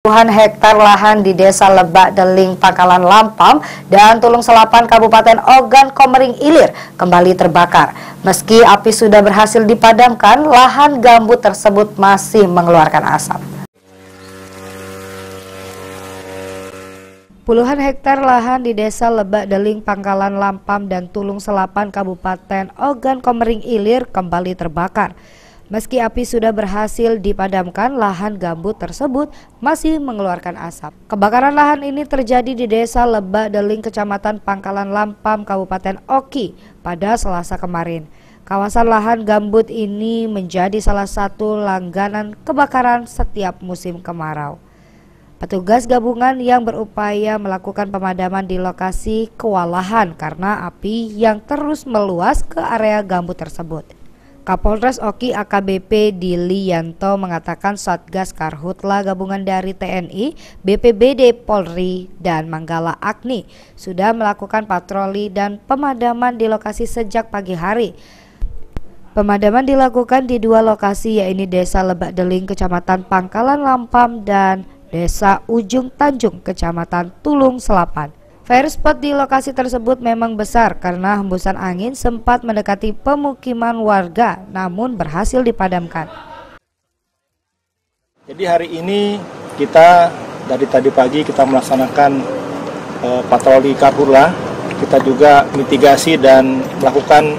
Puluhan hektar lahan di Desa Lebak Deling, Pangkalan Lampam, dan Tulung Selapan, Kabupaten Ogan Komering Ilir kembali terbakar. Meski api sudah berhasil dipadamkan, lahan gambut tersebut masih mengeluarkan asap. Puluhan hektar lahan di Desa Lebak Deling, Pangkalan Lampam, dan Tulung Selapan, Kabupaten Ogan Komering Ilir kembali terbakar. Meski api sudah berhasil dipadamkan, lahan gambut tersebut masih mengeluarkan asap. Kebakaran lahan ini terjadi di Desa Lebak Deling, Kecamatan Pangkalan Lampam, Kabupaten Oki pada Selasa kemarin. Kawasan lahan gambut ini menjadi salah satu langganan kebakaran setiap musim kemarau. Petugas gabungan yang berupaya melakukan pemadaman di lokasi kewalahan karena api yang terus meluas ke area gambut tersebut. Kapolres Oki AKBP Dili Yanto mengatakan Satgas Karhutla gabungan dari TNI, BPBD, Polri, dan Manggala Agni sudah melakukan patroli dan pemadaman di lokasi sejak pagi hari. Pemadaman dilakukan di dua lokasi, yaitu Desa Lebak Deling, Kecamatan Pangkalan Lampam, dan Desa Ujung Tanjung, Kecamatan Tulung Selapan. Fire spot di lokasi tersebut memang besar karena hembusan angin sempat mendekati pemukiman warga, namun berhasil dipadamkan. Jadi hari ini kita dari tadi pagi kita melaksanakan patroli Karhutla. Kita juga mitigasi dan melakukan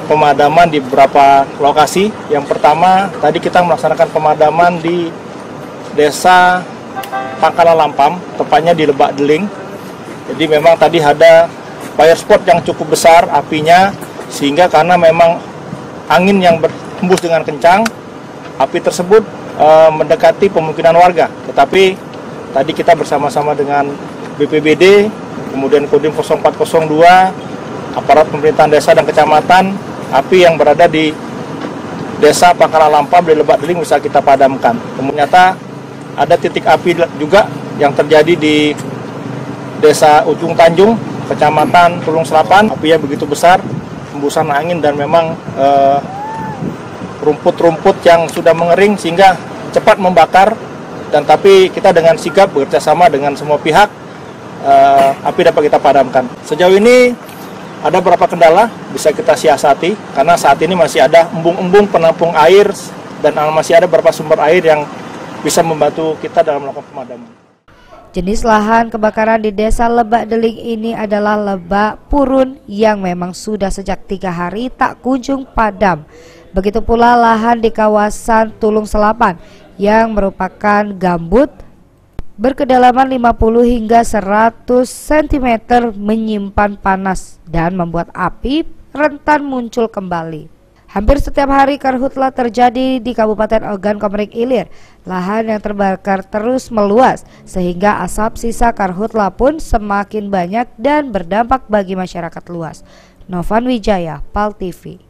pemadaman di beberapa lokasi. Yang pertama tadi kita melaksanakan pemadaman di Desa Pangkalan Lampam, tepatnya di Lebak Deling. Jadi memang tadi ada fire spot yang cukup besar apinya, sehingga karena memang angin yang berhembus dengan kencang, api tersebut mendekati pemukiman warga. Tetapi tadi kita bersama-sama dengan BPBD, kemudian Kodim 0402, aparat pemerintahan desa dan kecamatan, api yang berada di Desa Pangkalan Lampam di Lebak Deling bisa kita padamkan. Ternyata ada titik api juga yang terjadi di Desa Ujung Tanjung, Kecamatan Tulung Selapan. Apinya begitu besar, hembusan angin dan memang rumput-rumput yang sudah mengering sehingga cepat membakar. Dan tapi kita dengan sigap bekerjasama dengan semua pihak, api dapat kita padamkan. Sejauh ini ada beberapa kendala bisa kita siasati karena saat ini masih ada embung-embung penampung air dan masih ada beberapa sumber air yang bisa membantu kita dalam melakukan pemadaman. Jenis lahan kebakaran di Desa Lebak Deling ini adalah lebak purun yang memang sudah sejak 3 hari tak kunjung padam. Begitu pula lahan di kawasan Tulung Selapan yang merupakan gambut berkedalaman 50 hingga 100 cm menyimpan panas dan membuat api rentan muncul kembali. Hampir setiap hari karhutla terjadi di Kabupaten Ogan Komering Ilir. Lahan yang terbakar terus meluas sehingga asap sisa karhutla pun semakin banyak dan berdampak bagi masyarakat luas. Novan Wijaya, PAL TV.